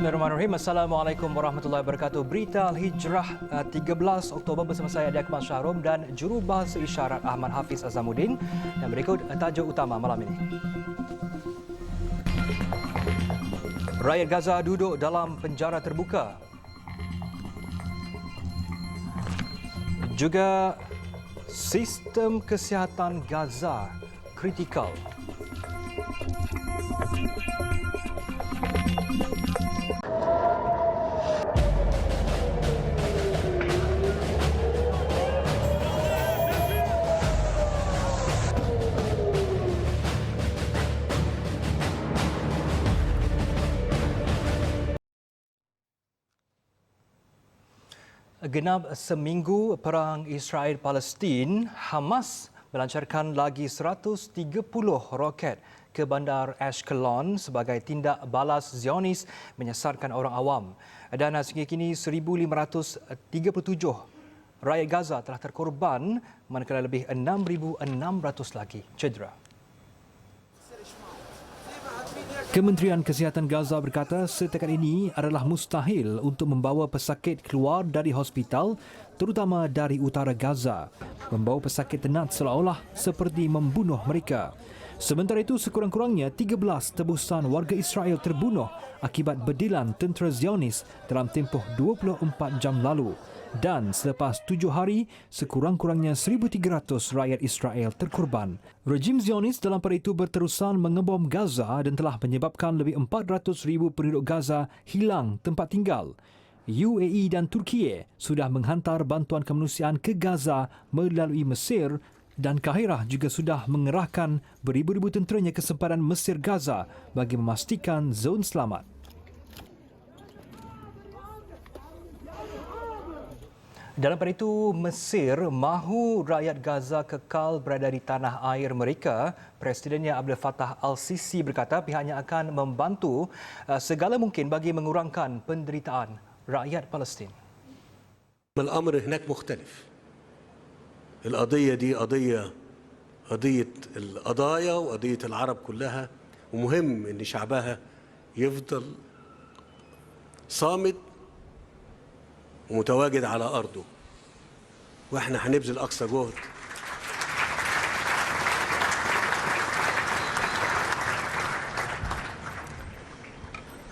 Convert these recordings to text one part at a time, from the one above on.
Bismillahirrahmanirrahim. Assalamualaikum warahmatullahi wabarakatuh. Berita Al-Hijrah 13 Oktober bersama saya Adi Akmal Syahrom dan jurubahasa isyarat Ahmad Hafiz Azamuddin. Dan berikut tajuk utama malam ini. Rakyat Gaza duduk dalam penjara terbuka. Juga sistem kesihatan Gaza kritikal. Genap seminggu perang Israel-Palestin, Hamas melancarkan lagi 130 roket ke bandar Ashkelon sebagai tindak balas Zionis menyasarkan orang awam. Dan sehingga kini 1,537 rakyat Gaza telah terkorban, manakala lebih 6,600 lagi cedera. Kementerian Kesihatan Gaza berkata setakat ini adalah mustahil untuk membawa pesakit keluar dari hospital, terutama dari utara Gaza. Membawa pesakit tenat seolah-olah seperti membunuh mereka. Sementara itu, sekurang-kurangnya 13 tebusan warga Israel terbunuh akibat bedilan tentera Zionis dalam tempoh 24 jam lalu. Dan selepas 7 hari, sekurang-kurangnya 1,300 rakyat Israel terkorban. Rejim Zionis dalam pada itu berterusan mengebom Gaza dan telah menyebabkan lebih 400,000 penduduk Gaza hilang tempat tinggal. UAE dan Turki sudah menghantar bantuan kemanusiaan ke Gaza melalui Mesir dan Kahirah juga sudah mengerahkan beribu-ribu tenteranya ke sempadan Mesir Gaza bagi memastikan zon selamat. Dalam pada itu, Mesir mahu rakyat Gaza kekal berada di tanah air mereka. Presidennya Abdel Fattah Al-Sisi berkata pihaknya akan membantu segala mungkin bagi mengurangkan penderitaan rakyat Palestin. الأمر هناك مختلف. القضية دي قضية القضايا وقضية العرب كلها، ومهم إن شعبها يفضل صامد ومتواجد على أرضه، وإحنا هنبذل أقصى جهد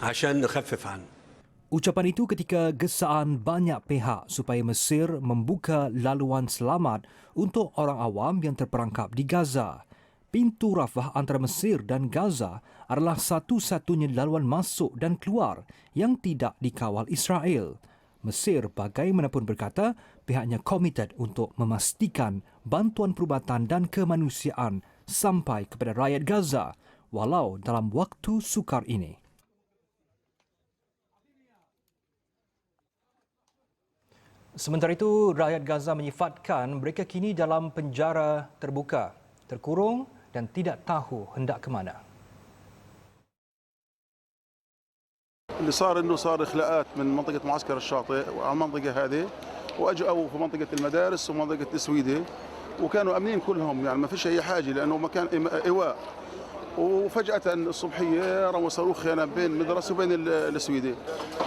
عشان نخفف عنه. Ucapan itu ketika gesaan banyak pihak supaya Mesir membuka laluan selamat untuk orang awam yang terperangkap di Gaza. Pintu Rafah antara Mesir dan Gaza adalah satu-satunya laluan masuk dan keluar yang tidak dikawal Israel. Mesir bagaimanapun berkata pihaknya komited untuk memastikan bantuan perubatan dan kemanusiaan sampai kepada rakyat Gaza walau dalam waktu sukar ini. Sementara itu, rakyat Gaza menyifatkan mereka kini dalam penjara terbuka, terkurung dan tidak tahu hendak ke mana. اللي صار انه صار اخلاءات من منطقه معسكر الشاطئ وعلى المنطقه هذه واجوا في منطقه المدارس ومنطقه السويدي وكانوا امنين كلهم، يعني ما فيش اي حاجه لانه مكان ايواء. وفجاه الصبحيه رموا صاروخ بين مدرسه وبين السويدي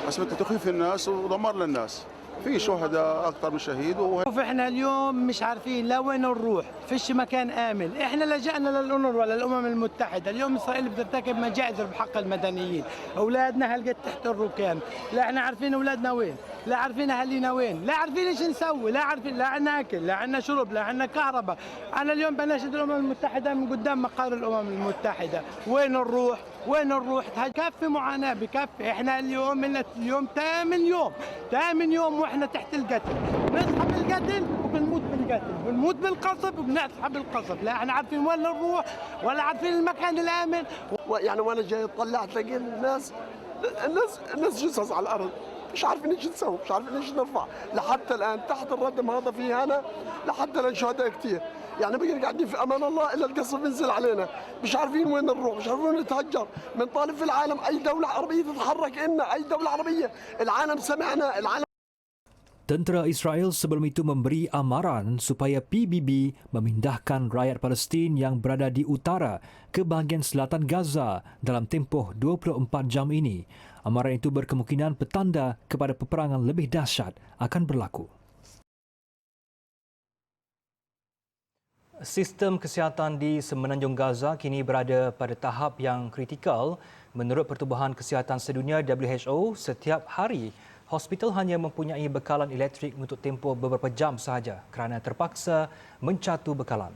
حسب تخويف الناس ودمار للناس. في شهداء اكثر من شهيد احنا اليوم مش عارفين لا وين نروح، فيش مكان امن، احنا لجأنا للأونروا للامم المتحده، اليوم اسرائيل بترتكب مجازر بحق المدنيين، اولادنا هلقت تحت الركام، لا احنا عارفين اولادنا وين، لا عارفين اهالينا وين، لا عارفين ايش نسوي، لا عارفين لا عندنا اكل، لا عندنا شرب، لا عندنا كهرباء. انا اليوم بناشد الامم المتحده من قدام مقر الامم المتحده، وين نروح؟ وين نروح؟ كفي معاناه بكفي، احنا اليوم ثامن يوم واحنا تحت القتل، نصحى بالقتل وبنموت بالقتل، بنموت بالقصف وبنصحى بالقصف، لا احنا عارفين وين نروح ولا عارفين المكان الامن. يعني وانا جاي طلعت لقيت الناس جثث على الارض، مش عارفين ايش نسوي، مش عارفين ايش نرفع، لحتى الان تحت الردم هذا في هنا لحتى الان شهداء كثير، يعني بقينا قاعدين في امان الله الا القصف بينزل علينا، مش عارفين وين نروح، مش عارفين وين نتهجر، بنطالب في العالم اي دوله عربيه تتحرك، اي دوله عربيه، العالم سمعنا، العالم. Tentera Israel sebelum itu memberi amaran supaya PBB memindahkan rakyat Palestin yang berada di utara ke bahagian selatan Gaza dalam tempoh 24 jam ini. Amaran itu berkemungkinan petanda kepada peperangan lebih dahsyat akan berlaku. Sistem kesihatan di Semenanjung Gaza kini berada pada tahap yang kritikal. Menurut Pertubuhan Kesihatan Sedunia WHO, setiap hari hospital hanya mempunyai bekalan elektrik untuk tempoh beberapa jam sahaja kerana terpaksa mencatu bekalan.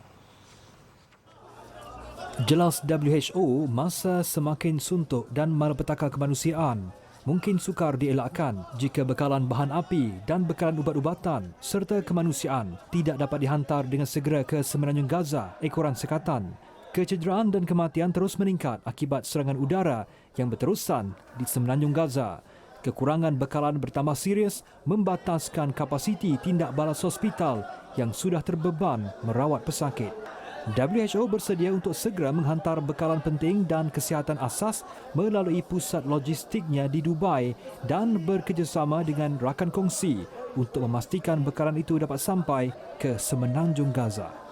Jelas WHO, masa semakin suntuk dan malapetaka kemanusiaan mungkin sukar dielakkan jika bekalan bahan api dan bekalan ubat-ubatan serta kemanusiaan tidak dapat dihantar dengan segera ke Semenanjung Gaza, ekoran sekatan. Kecederaan dan kematian terus meningkat akibat serangan udara yang berterusan di Semenanjung Gaza. Kekurangan bekalan bertambah serius membataskan kapasiti tindak balas hospital yang sudah terbeban merawat pesakit. WHO bersedia untuk segera menghantar bekalan penting dan kesihatan asas melalui pusat logistiknya di Dubai dan bekerjasama dengan rakan kongsi untuk memastikan bekalan itu dapat sampai ke Semenanjung Gaza.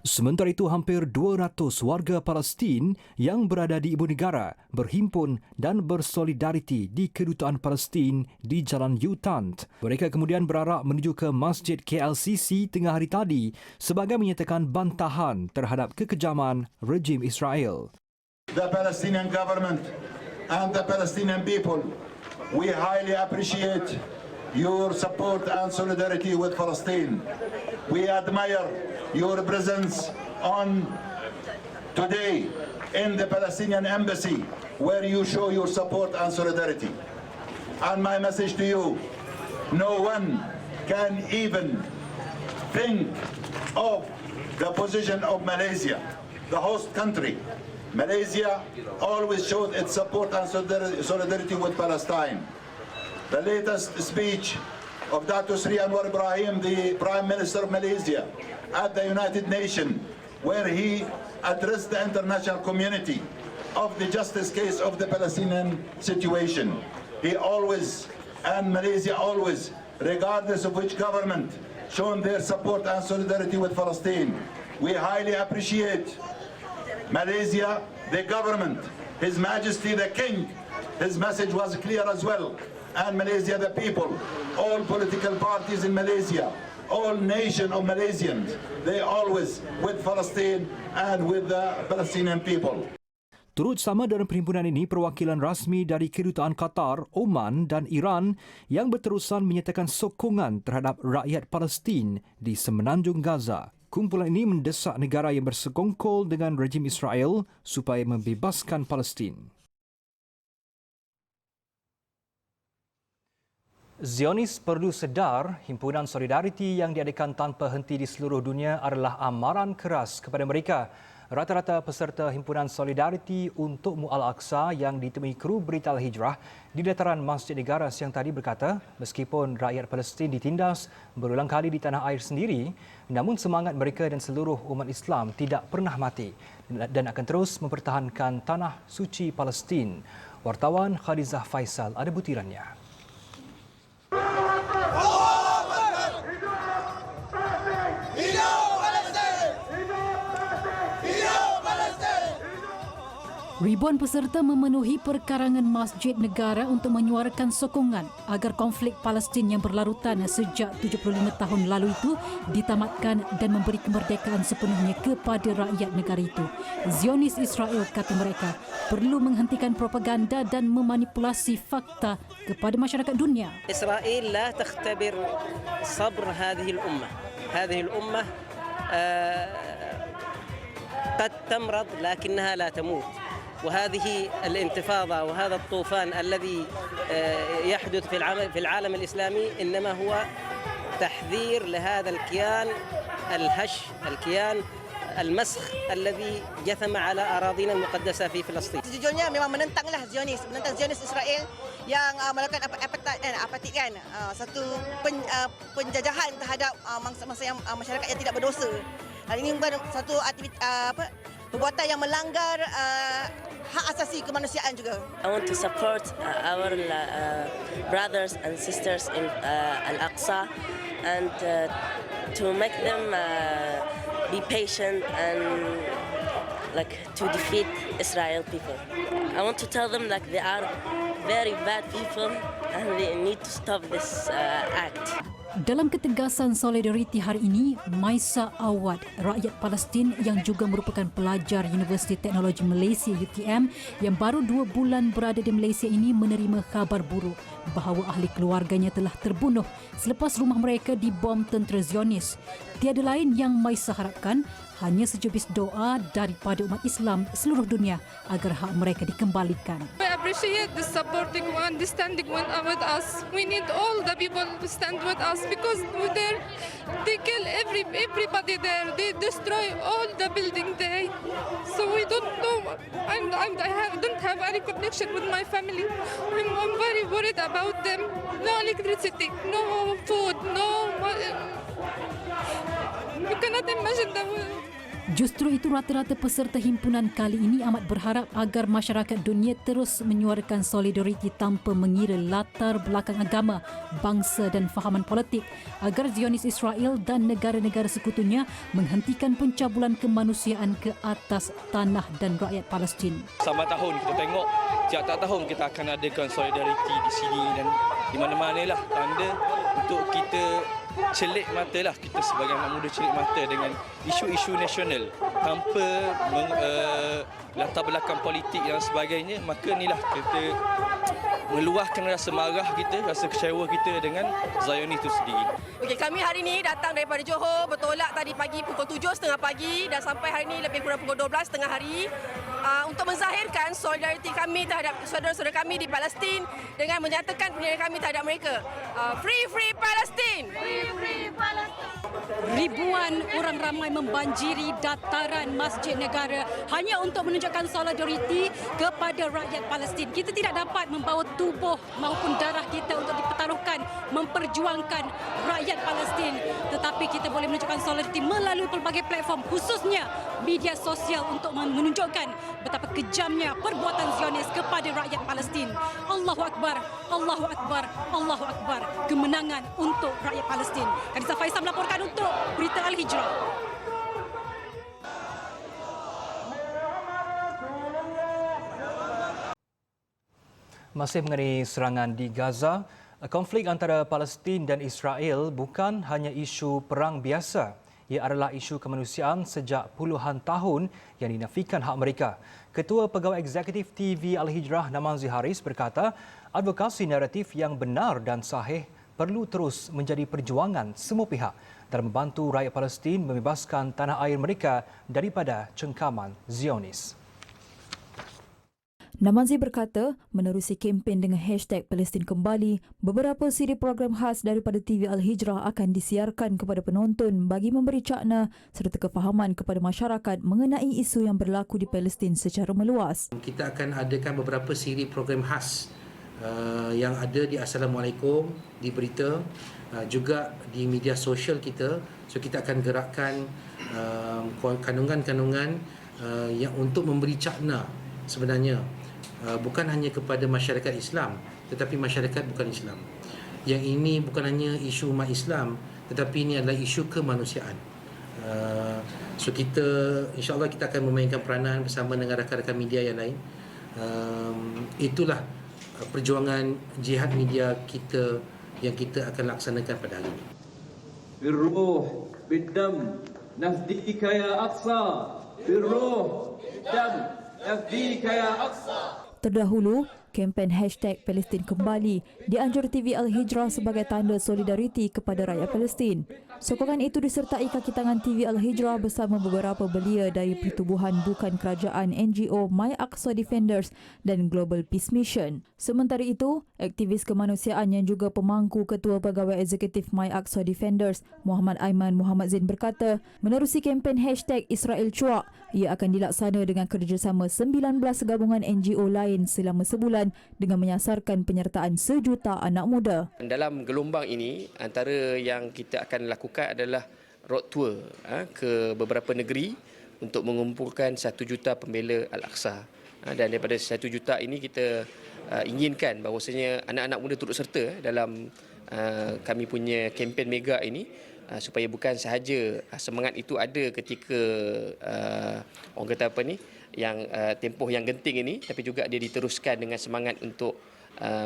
Sementara itu, hampir 200 warga Palestin yang berada di ibu negara berhimpun dan bersolidariti di Kedutaan Palestin di Jalan U-Tant. Mereka kemudian berarak menuju ke Masjid KLCC tengah hari tadi sebagai menyatakan bantahan terhadap kekejaman rejim Israel. The Palestinian government and the Palestinian people, we highly appreciate your support and solidarity with Palestine. We admire your presence on today in the Palestinian embassy where you show your support and solidarity. And my message to you, no one can even think of the position of Malaysia, the host country. Malaysia always showed its support and solidarity with Palestine. The latest speech of Dr. Sri Anwar Ibrahim, the Prime Minister of Malaysia, at the United Nations, where he addressed the international community of the justice case of the Palestinian situation. He always, and Malaysia always, regardless of which government, shown their support and solidarity with Palestine. We highly appreciate Malaysia, the government, His Majesty the King. His message was clear as well. And Malaysia, the people, all political parties in Malaysia, all nation of Malaysians, they always with Palestine and with the Palestinian people. Turut sama dalam perhimpunan ini, perwakilan rasmi dari Kedutaan Qatar, Oman dan Iran yang berterusan menyatakan sokongan terhadap rakyat Palestin di Semenanjung Gaza. Kumpulan ini mendesak negara yang bersekongkol dengan rejim Israel supaya membebaskan Palestin. Zionis perlu sedar himpunan solidariti yang diadakan tanpa henti di seluruh dunia adalah amaran keras kepada mereka. Rata-rata peserta himpunan solidariti untuk Al-Aqsa yang ditemui kru berita Al-Hijrah di dataran Masjid Negara siang tadi berkata, meskipun rakyat Palestin ditindas berulang kali di tanah air sendiri, namun semangat mereka dan seluruh umat Islam tidak pernah mati dan akan terus mempertahankan tanah suci Palestin. Wartawan Khadizah Faisal ada butirannya. Ribuan peserta memenuhi perkarangan Masjid Negara untuk menyuarakan sokongan agar konflik Palestin yang berlarutan sejak 75 tahun lalu itu ditamatkan dan memberi kemerdekaan sepenuhnya kepada rakyat negara itu. Zionis Israel, kata mereka, perlu menghentikan propaganda dan memanipulasi fakta kepada masyarakat dunia. Israel لا تختبر صبر هذه الأمة. هذه الأمة قد تمرض لكنها لا تموت. وهذه الانتفاضة وهذا الطوفان الذي يحدث في العالم الإسلامي إنما هو تحذير لهذا الكيان الهش، الكيان المسخ الذي جثم على أراضينا المقدسة في فلسطين. Sejujurnya memang menentang Zionis Israel yang melakukan apartheid kan, satu penjajahan terhadap mangsa-mangsa yang masyarakat yang tidak berdosa. Ini bukan satu perbuatan yang melanggar hak asasi kemanusiaan juga. I want to support our brothers and sisters in Al-Aqsa and to make them be patient and to defeat Israel people. I want to tell them they are very bad people and they need to stop this act. Dalam ketegasan solidariti hari ini, Maisa Awad, rakyat Palestin yang juga merupakan pelajar Universiti Teknologi Malaysia UTM yang baru 2 bulan berada di Malaysia ini menerima khabar buruk bahawa ahli keluarganya telah terbunuh selepas rumah mereka dibom tentera Zionis. Tiada lain yang Maisa harapkan hanya sejubis doa daripada umat Islam seluruh dunia agar hak mereka dikembalikan. I appreciate the supporting one, the standing one with us. We need all the people to stand with us because they kill everybody there. They destroy all the building there. So we don't know. I don't have any connection with my family. I'm very worried about them. No electricity, no food, no. You cannot imagine the. Justru itu rata-rata peserta himpunan kali ini amat berharap agar masyarakat dunia terus menyuarakan solidariti tanpa mengira latar belakang agama, bangsa dan fahaman politik agar Zionis Israel dan negara-negara sekutunya menghentikan pencabulan kemanusiaan ke atas tanah dan rakyat Palestin. Sama tahun kita tengok, tiap-tiap tahun kita akan adakan solidariti di sini dan di mana-mana lah tanda untuk kita celik mata lah, kita sebagai anak muda celik mata dengan isu-isu nasional tanpa latar belakang politik dan sebagainya. Maka inilah kita meluahkan rasa marah kita, rasa kecewa kita dengan Zionis itu sendiri. Okey, kami hari ini datang daripada Johor, bertolak tadi pagi pukul 7.30 pagi dan sampai hari ini lebih kurang pukul 12 tengah hari untuk menzahirkan solidariti kami terhadap saudara-saudara kami di Palestin dengan menyatakan pendirian kami terhadap mereka. Free Palestine! Free Palestine! Ribuan orang ramai membanjiri dataran Masjid Negara hanya untuk menunjukkan solidariti kepada rakyat Palestin. Kita tidak dapat membawa tubuh maupun darah kita untuk dipertaruhkan memperjuangkan rakyat Palestin, tetapi kita boleh menunjukkan solidariti melalui pelbagai platform, khususnya media sosial untuk menunjukkan betapa kejamnya perbuatan Zionis kepada rakyat Palestin. Allahu Akbar, Allahu Akbar, Allahu Akbar. Kemenangan untuk rakyat Palestin. Khadijah Faisal melaporkan untuk Berita Al-Hijrah. Masih mengenai serangan di Gaza, konflik antara Palestin dan Israel bukan hanya isu perang biasa. Ia adalah isu kemanusiaan sejak puluhan tahun yang dinafikan hak mereka. Ketua Pegawai Eksekutif TV Al-Hijrah Namazi Haris berkata, advokasi naratif yang benar dan sahih perlu terus menjadi perjuangan semua pihak dalam membantu rakyat Palestin membebaskan tanah air mereka daripada cengkaman Zionis. Namazi berkata, menerusi kempen dengan hashtag Palestin Kembali, beberapa siri program khas daripada TV Al-Hijrah akan disiarkan kepada penonton bagi memberi cakna serta kefahaman kepada masyarakat mengenai isu yang berlaku di Palestin secara meluas. Kita akan adakan beberapa siri program khas yang ada di Assalamualaikum, di berita, juga di media sosial kita. So kita akan gerakkan kandungan-kandungan yang untuk memberi cakna sebenarnya bukan hanya kepada masyarakat Islam tetapi masyarakat bukan Islam. Yang ini bukan hanya isu umat Islam tetapi ini adalah isu kemanusiaan. So kita insya-Allah kita akan memainkan peranan bersama dengan rakan-rakan media yang lain. Itulah perjuangan jihad media kita yang kita akan laksanakan pada hari ini. Birruh biddam nafdika ya Aqsa. Birruh biddam nafdika ya Aqsa. Terdahulu, kempen hashtag Palestin Kembali dianjur TV Al-Hijrah sebagai tanda solidariti kepada rakyat Palestin. Sokongan itu disertai kaki tangan TV Al-Hijrah bersama beberapa belia dari pertubuhan bukan kerajaan NGO My Aqsa Defenders dan Global Peace Mission. Sementara itu, aktivis kemanusiaan yang juga pemangku Ketua Pegawai Eksekutif My Aqsa Defenders, Muhammad Aiman Muhammad Zain berkata, menerusi kempen hashtag Israel Cuak, ia akan dilaksana dengan kerjasama 19 gabungan NGO lain selama sebulan dengan menyasarkan penyertaan 1 juta anak muda. Dalam gelombang ini, antara yang kita akan lakukan adalah road tour ke beberapa negeri untuk mengumpulkan 1 juta pembela Al-Aqsa. Dan daripada 1 juta ini kita inginkan bahawasanya anak-anak muda turut serta dalam kami punya kempen mega ini, supaya bukan sahaja semangat itu ada ketika orang kata apa ni, yang tempoh yang genting ini, tapi juga dia diteruskan dengan semangat untuk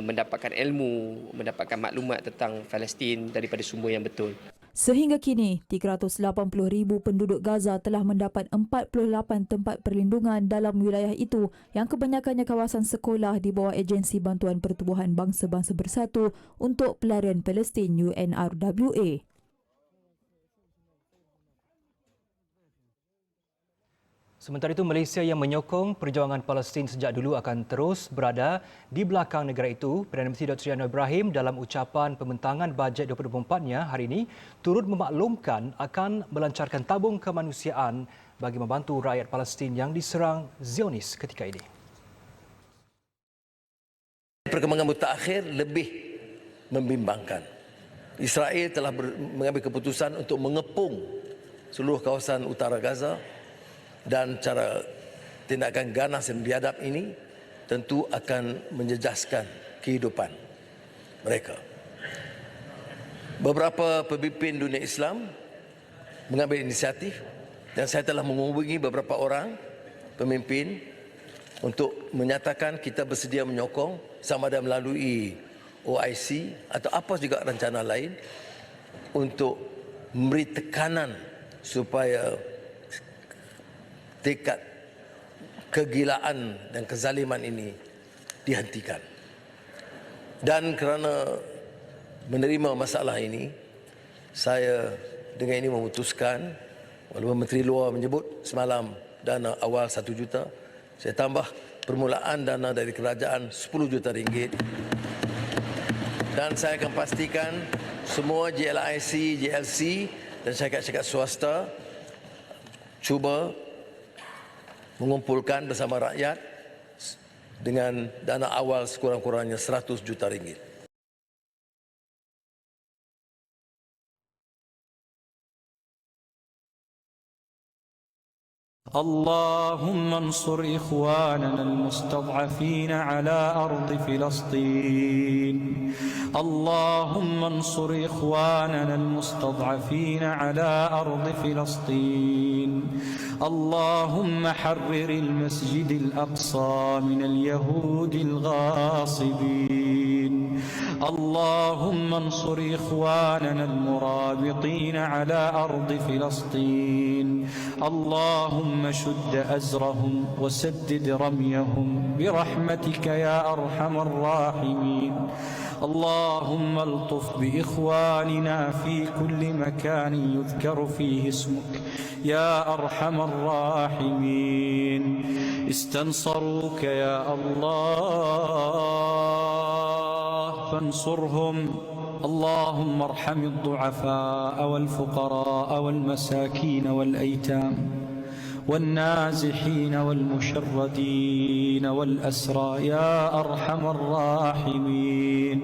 mendapatkan ilmu, mendapatkan maklumat tentang Palestin daripada sumber yang betul. Sehingga kini, 380,000 penduduk Gaza telah mendapat 48 tempat perlindungan dalam wilayah itu yang kebanyakannya kawasan sekolah di bawah Agensi Bantuan Pertubuhan Bangsa-Bangsa Bersatu untuk Pelarian Palestin UNRWA. Sementara itu, Malaysia yang menyokong perjuangan Palestin sejak dulu akan terus berada di belakang negara itu. Perdana Menteri Dr. Anwar Ibrahim dalam ucapan pembentangan bajet 2024-nya hari ini turut memaklumkan akan melancarkan tabung kemanusiaan bagi membantu rakyat Palestin yang diserang Zionis ketika ini. Perkembangan mutakhir lebih membimbangkan. Israel telah mengambil keputusan untuk mengepung seluruh kawasan utara Gaza, dan cara tindakan ganas dan biadab ini tentu akan menjejaskan kehidupan mereka. Beberapa pemimpin dunia Islam mengambil inisiatif dan saya telah menghubungi beberapa orang pemimpin untuk menyatakan kita bersedia menyokong sama ada melalui OIC atau apa juga rencana lain untuk memberi tekanan supaya tekad kegilaan dan kezaliman ini dihentikan. Dan kerana menerima masalah ini, saya dengan ini memutuskan, walaupun Menteri Luar menyebut semalam dana awal 1 juta, saya tambah permulaan dana dari kerajaan 10 juta ringgit. Dan saya akan pastikan semua GLIC, GLC dan syarikat-syarikat swasta cuba mengumpulkan bersama rakyat dengan dana awal sekurang-kurangnya 100 juta ringgit. اللهم انصر إخواننا المستضعفين على أرض فلسطين. اللهم انصر إخواننا المستضعفين على أرض فلسطين. اللهم حرر المسجد الأقصى من اليهود الغاصبين. اللهم انصر إخواننا المرابطين على أرض فلسطين. اللهم شد أزرهم وسدد رميهم برحمتك يا أرحم الراحمين. اللهم الطف بإخواننا في كل مكان يذكر فيه اسمك يا أرحم الراحمين. استنصروك يا الله فانصرهم. اللهم ارحم الضعفاء والفقراء والمساكين والأيتام والنازحين والمشردين والأسرى يا أرحم الراحمين.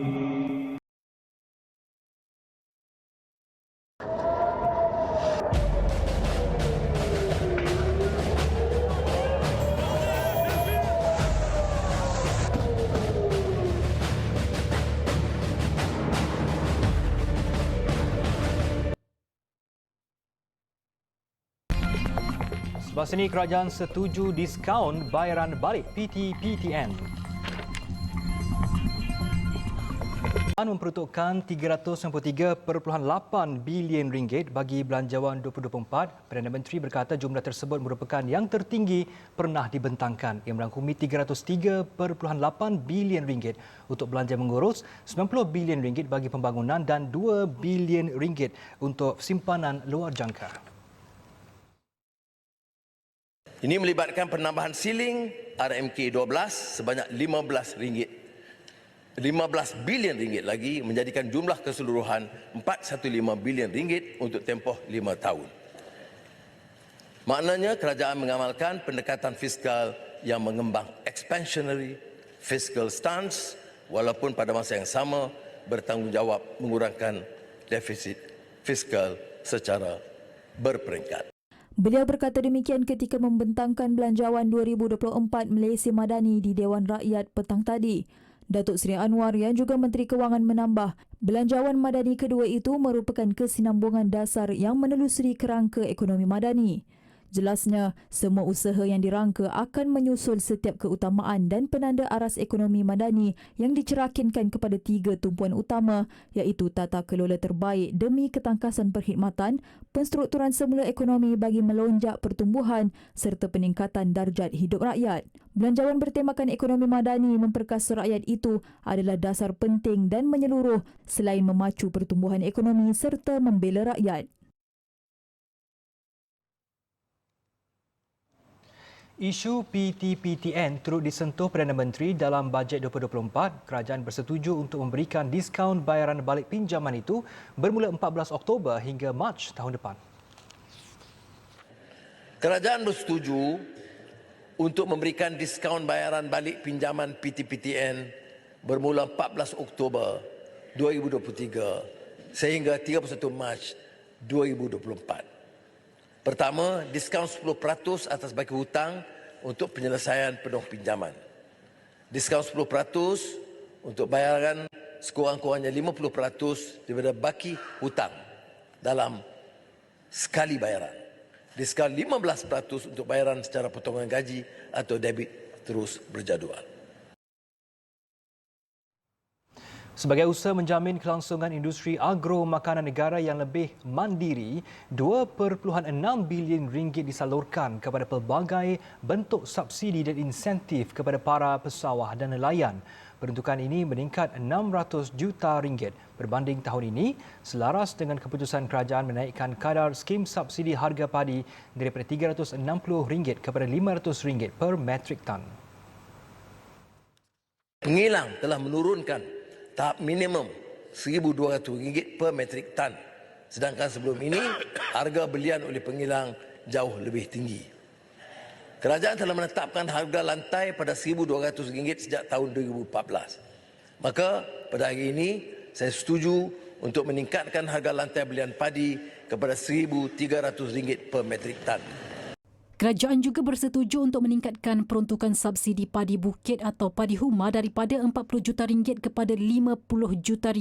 Sebelah sini, kerajaan setuju diskaun bayaran balik PT-PTN. Memperuntukkan RM393.8 bilion bagi belanjawan 2024. Perdana Menteri berkata jumlah tersebut merupakan yang tertinggi pernah dibentangkan. Ia merangkumi RM303.8 bilion untuk belanja mengurus, RM90 bilion bagi pembangunan dan RM2 bilion untuk simpanan luar jangka. Ini melibatkan penambahan siling RMK12 sebanyak RM15 bilion lagi, menjadikan jumlah keseluruhan RM415 bilion untuk tempoh 5 tahun. Maknanya kerajaan mengamalkan pendekatan fiskal yang mengembang expansionary fiscal stance walaupun pada masa yang sama bertanggungjawab mengurangkan defisit fiskal secara berperingkat. Beliau berkata demikian ketika membentangkan Belanjawan 2024 Malaysia Madani di Dewan Rakyat petang tadi. Datuk Seri Anwar yang juga Menteri Kewangan menambah, Belanjawan Madani kedua itu merupakan kesinambungan dasar yang menelusuri kerangka ekonomi madani. Jelasnya, semua usaha yang dirangka akan menyusul setiap keutamaan dan penanda aras ekonomi madani yang dicerahkinkan kepada 3 tumpuan utama iaitu tata kelola terbaik demi ketangkasan perkhidmatan, penstrukturan semula ekonomi bagi melonjak pertumbuhan serta peningkatan darjat hidup rakyat. Belanjawan bertemakan ekonomi madani memperkasa rakyat itu adalah dasar penting dan menyeluruh selain memacu pertumbuhan ekonomi serta membela rakyat. Isu PTPTN turut disentuh Perdana Menteri dalam bajet 2024. Kerajaan bersetuju untuk memberikan diskaun bayaran balik pinjaman itu bermula 14 Oktober hingga Mac tahun depan. Kerajaan bersetuju untuk memberikan diskaun bayaran balik pinjaman PTPTN bermula 14 Oktober 2023 sehingga 31 Mac 2024. Pertama, diskaun 10% atas baki hutang untuk penyelesaian penuh pinjaman. Diskaun 10% untuk bayaran sekurang-kurangnya 50% daripada baki hutang dalam sekali bayaran. Diskaun 15% untuk bayaran secara potongan gaji atau debit terus berjadual. Sebagai usaha menjamin kelangsungan industri agro makanan negara yang lebih mandiri, 2.6 bilion ringgit disalurkan kepada pelbagai bentuk subsidi dan insentif kepada para pesawah dan nelayan. Peruntukan ini meningkat 600 juta ringgit berbanding tahun ini selaras dengan keputusan kerajaan menaikkan kadar skim subsidi harga padi daripada RM360 kepada RM500 per metrik tan. Pengilang telah menurunkan tahap minimum RM1,200 per metrik tan. Sedangkan sebelum ini, harga belian oleh pengilang jauh lebih tinggi. Kerajaan telah menetapkan harga lantai pada RM1,200 sejak tahun 2014. Maka pada hari ini, saya setuju untuk meningkatkan harga lantai belian padi kepada RM1,300 per metrik tan. Kerajaan juga bersetuju untuk meningkatkan peruntukan subsidi padi bukit atau padi huma daripada RM40 juta kepada RM50 juta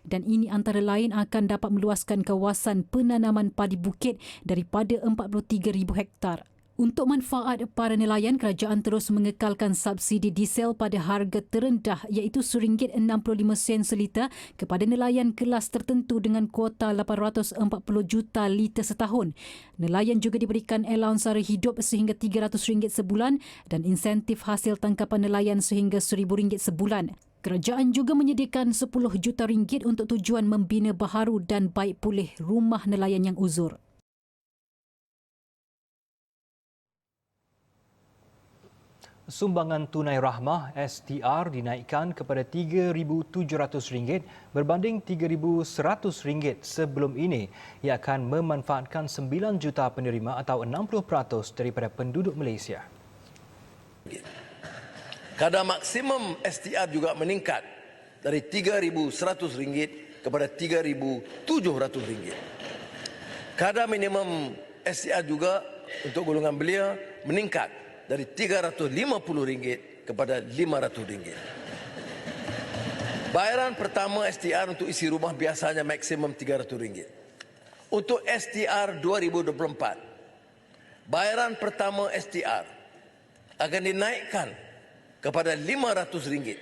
dan ini antara lain akan dapat meluaskan kawasan penanaman padi bukit daripada 43,000 hektar. Untuk manfaat para nelayan, kerajaan terus mengekalkan subsidi diesel pada harga terendah iaitu RM1.65 seliter kepada nelayan kelas tertentu dengan kuota 840 juta liter setahun. Nelayan juga diberikan allowance sara hidup sehingga RM300 sebulan dan insentif hasil tangkapan nelayan sehingga RM1,000 sebulan. Kerajaan juga menyediakan RM10 juta untuk tujuan membina baharu dan baik pulih rumah nelayan yang uzur. Sumbangan tunai rahmah STR dinaikkan kepada RM3,700 berbanding RM3,100 sebelum ini. Ia akan memanfaatkan 9 juta penerima atau 60% daripada penduduk Malaysia. Kadar maksimum STR juga meningkat dari RM3,100 kepada RM3,700. Kadar minimum STR juga untuk golongan belia meningkat dari RM350 kepada RM500. Bayaran pertama STR untuk isi rumah biasanya maksimum RM300. Untuk STR 2024, bayaran pertama STR akan dinaikkan kepada RM500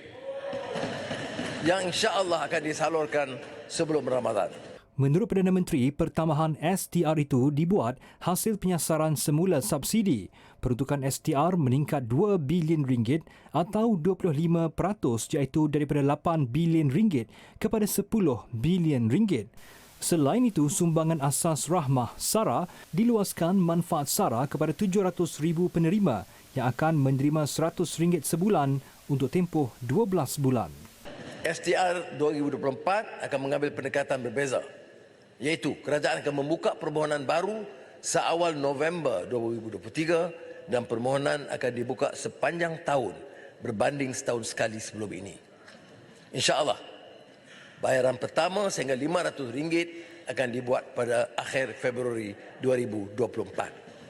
yang insya-Allah akan disalurkan sebelum Ramadan. Menurut Perdana Menteri, pertambahan STR itu dibuat hasil penyasaran semula subsidi. Peruntukan STR meningkat RM2 bilion atau 25% iaitu daripada RM8 bilion kepada RM10 bilion. Selain itu, sumbangan asas rahmah SARA diluaskan manfaat SARA kepada 700,000 penerima yang akan menerima RM100 sebulan untuk tempoh 12 bulan. STR 2024 akan mengambil pendekatan berbeza, iaitu kerajaan akan membuka permohonan baru seawal November 2023 dan permohonan akan dibuka sepanjang tahun berbanding setahun sekali sebelum ini. InsyaAllah, bayaran pertama sehingga RM500 akan dibuat pada akhir Februari 2024.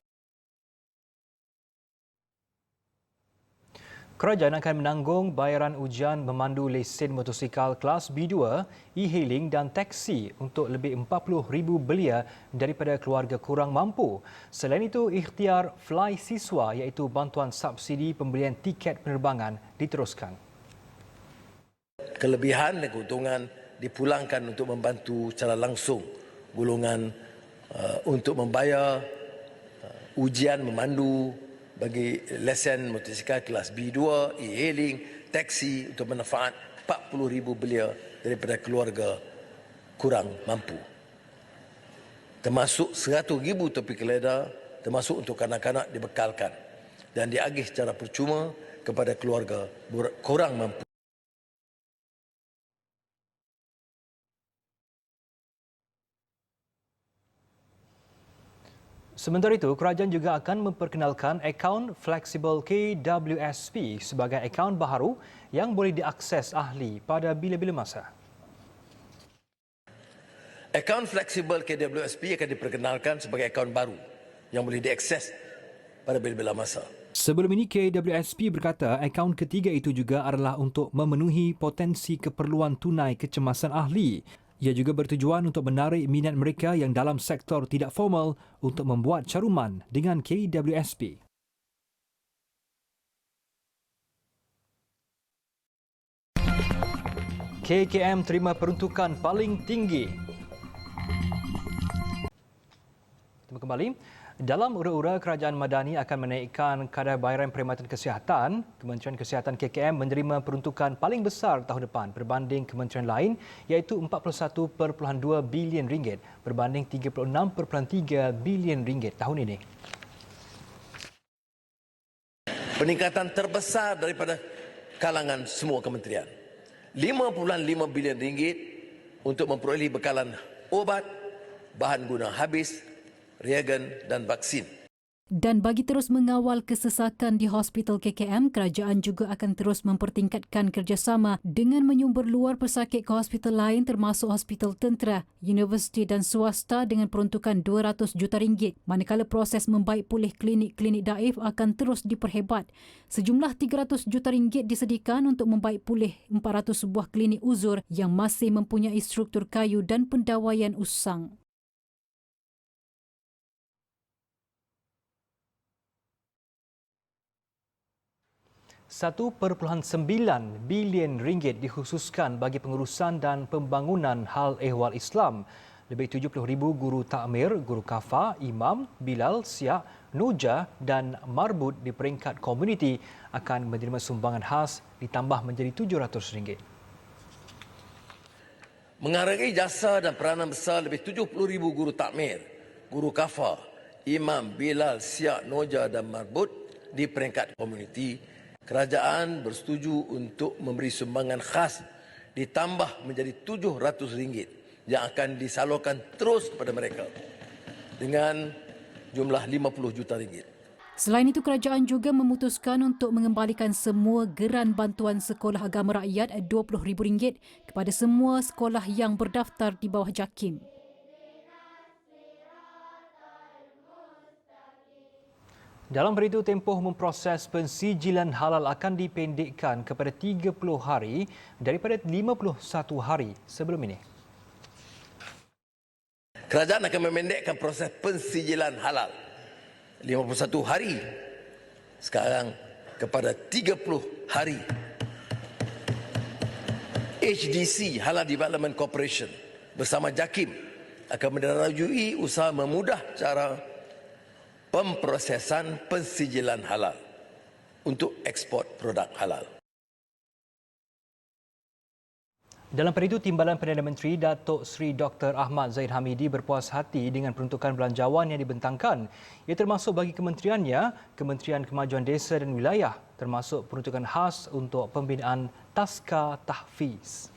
Kerajaan akan menanggung bayaran ujian memandu lesen motosikal kelas B2, e-hailing dan taksi untuk lebih 40,000 belia daripada keluarga kurang mampu. Selain itu, ikhtiar Fly Siswa iaitu bantuan subsidi pembelian tiket penerbangan diteruskan. Kelebihan dan keuntungan dipulangkan untuk membantu secara langsung golongan untuk membayar ujian memandu bagi lesen motosikal kelas B2, e-hailing, taksi untuk manfaat 40,000 belia daripada keluarga kurang mampu. Termasuk 100,000 topi keleda, termasuk untuk kanak-kanak dibekalkan dan diagih secara percuma kepada keluarga kurang mampu. Sementara itu, kerajaan juga akan memperkenalkan akaun fleksibel KWSP sebagai akaun baharu yang boleh diakses ahli pada bila-bila masa. Akaun fleksibel KWSP akan diperkenalkan sebagai akaun baru yang boleh diakses pada bila-bila masa. Sebelum ini, KWSP berkata akaun ketiga itu juga adalah untuk memenuhi potensi keperluan tunai kecemasan ahli. Ia juga bertujuan untuk menarik minat mereka yang dalam sektor tidak formal untuk membuat caruman dengan KWSP. KKM terima peruntukan paling tinggi. Kita kembali. Dalam ura-ura Kerajaan Madani akan menaikkan kadar bayaran perkhidmatan kesihatan, Kementerian Kesihatan KKM menerima peruntukan paling besar tahun depan berbanding kementerian lain iaitu RM41.2 bilion berbanding RM36.3 bilion tahun ini. Peningkatan terbesar daripada kalangan semua kementerian. RM5.5 bilion untuk memperolehi bekalan obat, bahan guna habis, reagen dan vaksin. Dan bagi terus mengawal kesesakan di Hospital KKM, kerajaan juga akan terus mempertingkatkan kerjasama dengan menyumber luar pesakit ke hospital lain termasuk hospital tentera, universiti dan swasta dengan peruntukan RM200 juta, manakala proses membaik pulih klinik-klinik daif akan terus diperhebat. Sejumlah RM300 juta disediakan untuk membaik pulih 400 buah klinik uzur yang masih mempunyai struktur kayu dan pendawaian usang. 1.9 bilion ringgit dikhususkan bagi pengurusan dan pembangunan hal ehwal Islam. Lebih 70,000 guru takmir, guru kafa, imam, bilal, siak, noja dan marbut di peringkat komuniti akan menerima sumbangan khas ditambah menjadi RM700. Menghargai jasa dan peranan besar lebih 70,000 guru takmir, guru kafa, imam, bilal, siak, noja dan marbut di peringkat komuniti, kerajaan bersetuju untuk memberi sumbangan khas ditambah menjadi RM700 yang akan disalurkan terus kepada mereka dengan jumlah RM50 juta. Selain itu, kerajaan juga memutuskan untuk mengembalikan semua geran bantuan sekolah agama rakyat RM20,000 kepada semua sekolah yang berdaftar di bawah JAKIM. Dalam hari itu, tempoh memproses pensijilan halal akan dipendekkan kepada 30 hari daripada 51 hari sebelum ini. Kerajaan akan memendekkan proses pensijilan halal 51 hari sekarang kepada 30 hari. HDC, Halal Development Corporation bersama JAKIM akan menerajui usaha memudah cara pemprosesan pensijilan halal untuk ekspor produk halal. Dalam pada itu, Timbalan Perdana Menteri Datuk Seri Dr. Ahmad Zahid Hamidi berpuas hati dengan peruntukan belanjawan yang dibentangkan. Ia termasuk bagi kementeriannya, Kementerian Kemajuan Desa dan Wilayah, termasuk peruntukan khas untuk pembinaan Taska Tahfiz.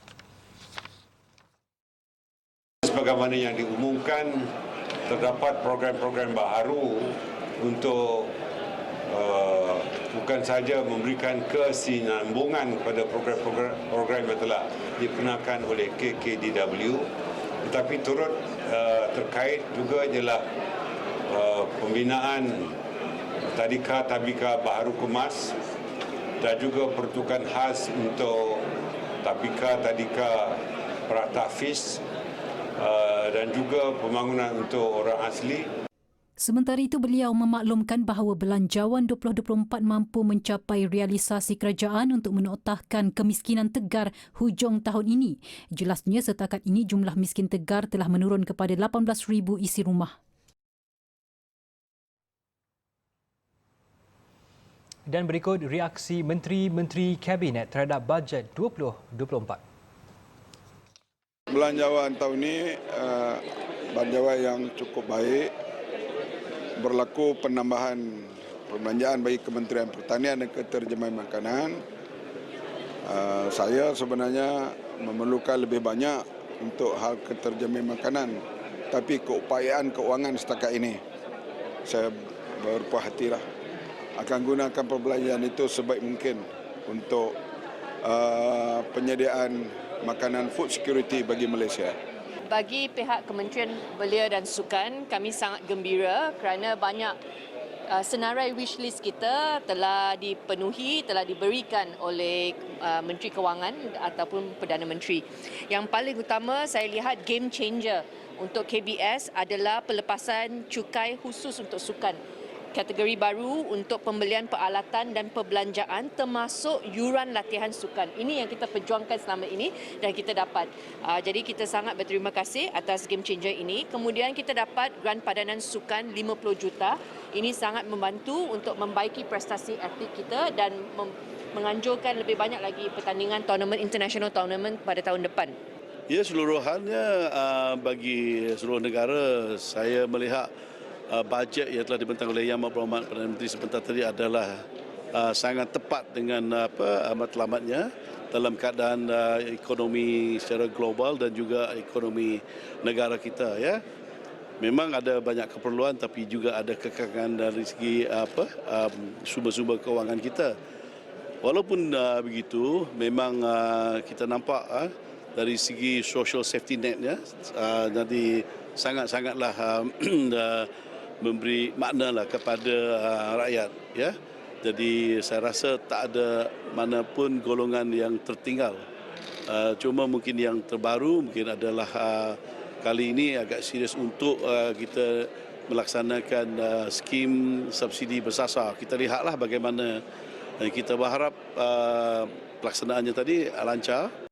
Sebagaimana yang diumumkan, terdapat program-program baharu untuk bukan sahaja memberikan kesinambungan kepada program-program yang telah diperkenalkan oleh KKDW, tetapi turut terkait juga ialah pembinaan tadika tabika baharu kemas dan juga peruntukan khas untuk Tapika, Tadika, Pratafis dan juga pembangunan untuk orang asli. Sementara itu, beliau memaklumkan bahawa Belanjawan 2024 mampu mencapai realisasi kerajaan untuk menoktahkan kemiskinan tegar hujung tahun ini. Jelasnya, setakat ini jumlah miskin tegar telah menurun kepada 18,000 isi rumah. Dan berikut reaksi Menteri-Menteri Kabinet terhadap bajet 2024. Belanjawan tahun ini belanjawan yang cukup baik. Berlaku penambahan perbelanjaan bagi Kementerian Pertanian dan Keterjemahan Makanan. Saya sebenarnya memerlukan lebih banyak untuk hal keterjemahan makanan, tapi keupayaan keuangan setakat ini saya berpuas hatilah akan gunakan perbelanjaan itu sebaik mungkin untuk penyediaan makanan food security bagi Malaysia. Bagi pihak Kementerian Belia dan Sukan, kami sangat gembira kerana banyak senarai wish list kita telah dipenuhi, telah diberikan oleh Menteri Kewangan ataupun Perdana Menteri. Yang paling utama saya lihat game changer untuk KBS adalah pelepasan cukai khusus untuk sukan. Kategori baru untuk pembelian peralatan dan perbelanjaan termasuk yuran latihan sukan. Ini yang kita perjuangkan selama ini dan kita dapat. Jadi kita sangat berterima kasih atas game changer ini. Kemudian kita dapat grant padanan sukan 50 juta. Ini sangat membantu untuk membaiki prestasi atlet kita dan menganjurkan lebih banyak lagi pertandingan tournament, international tournament pada tahun depan. Ya, seluruhannya bagi seluruh negara, saya melihat bajet yang telah dibentang oleh Yang Berhormat Perdana Menteri sebentar tadi adalah sangat tepat dengan matlamatnya dalam keadaan ekonomi secara global dan juga ekonomi negara kita, ya. Memang ada banyak keperluan tapi juga ada kekangan dari segi sumber-sumber kewangan kita. Walaupun begitu, memang kita nampak dari segi social safety netnya nanti sangat-sangatlah memberi maknalah kepada rakyat, ya. Jadi saya rasa tak ada mana pun golongan yang tertinggal. Cuma mungkin yang terbaru mungkin adalah kali ini agak serius untuk kita melaksanakan skim subsidi bersasar. Kita lihatlah bagaimana, dan kita berharap pelaksanaannya tadi lancar.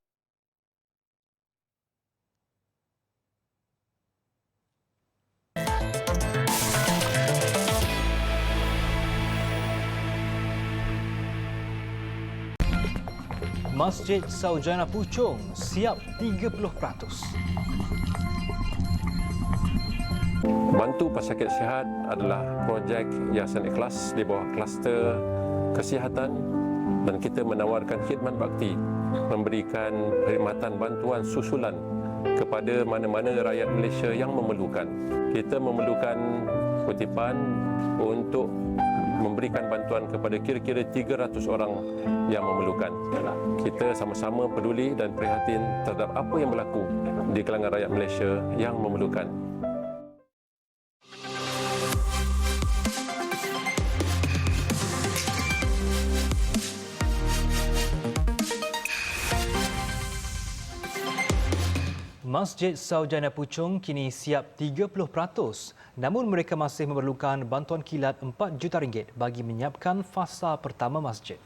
Masjid Saujana Puchong siap 30%. Bantu pesakit sihat adalah projek Yayasan Ikhlas di bawah kluster kesihatan dan kita menawarkan khidmat bakti, memberikan perkhidmatan bantuan susulan kepada mana-mana rakyat Malaysia yang memerlukan. Kita memerlukan kutipan untuk memberikan bantuan kepada kira-kira 300 orang yang memerlukan. Kita sama-sama peduli dan prihatin terhadap apa yang berlaku di kalangan rakyat Malaysia yang memerlukan. Masjid Saujana Puchong kini siap 30%, namun mereka masih memerlukan bantuan kilat RM4 juta bagi menyiapkan fasa pertama masjid.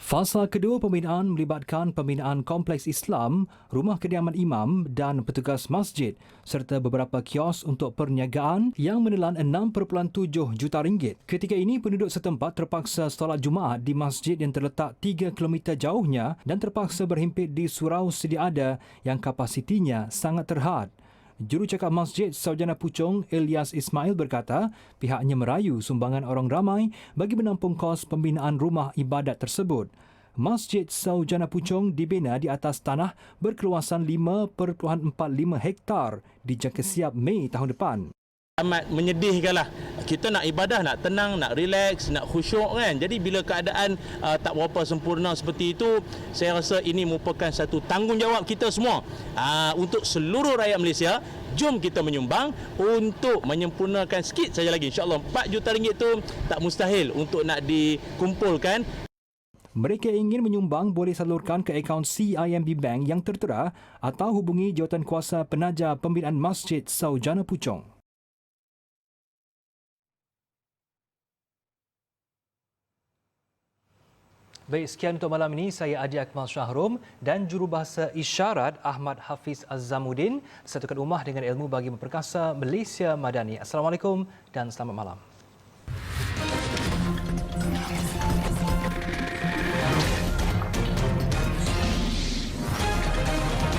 Fasa kedua pembinaan melibatkan pembinaan kompleks Islam, rumah kediaman imam dan petugas masjid serta beberapa kios untuk perniagaan yang menelan RM6.7 juta. Ketika ini, penduduk setempat terpaksa solat Jumaat di masjid yang terletak 3 km jauhnya dan terpaksa berhimpit di surau sedia ada yang kapasitinya sangat terhad. Jurucakap Masjid Saujana Puchong, Ilyas Ismail berkata, pihaknya merayu sumbangan orang ramai bagi menampung kos pembinaan rumah ibadat tersebut. Masjid Saujana Puchong dibina di atas tanah berkeluasan 5.45 hektar dijangka siap Mei tahun depan. Amat menyedihkanlah. Kita nak ibadah, nak tenang, nak relax, nak khusyuk kan. Jadi bila keadaan tak berapa sempurna seperti itu, saya rasa ini merupakan satu tanggungjawab kita semua untuk seluruh rakyat Malaysia. Jom kita menyumbang untuk menyempurnakan sikit saja lagi. InsyaAllah 4 juta ringgit tu tak mustahil untuk nak dikumpulkan. Mereka ingin menyumbang boleh salurkan ke akaun CIMB Bank yang tertera atau hubungi Jawatankuasa Penaja Pembinaan Masjid Saujana Puchong. Baik, sekian untuk malam ini. Saya Adi Akmal Syahrum dan jurubahasa isyarat Ahmad Hafiz Azzamuddin. Satukan rumah dengan ilmu bagi memperkasa Malaysia Madani. Assalamualaikum dan selamat malam.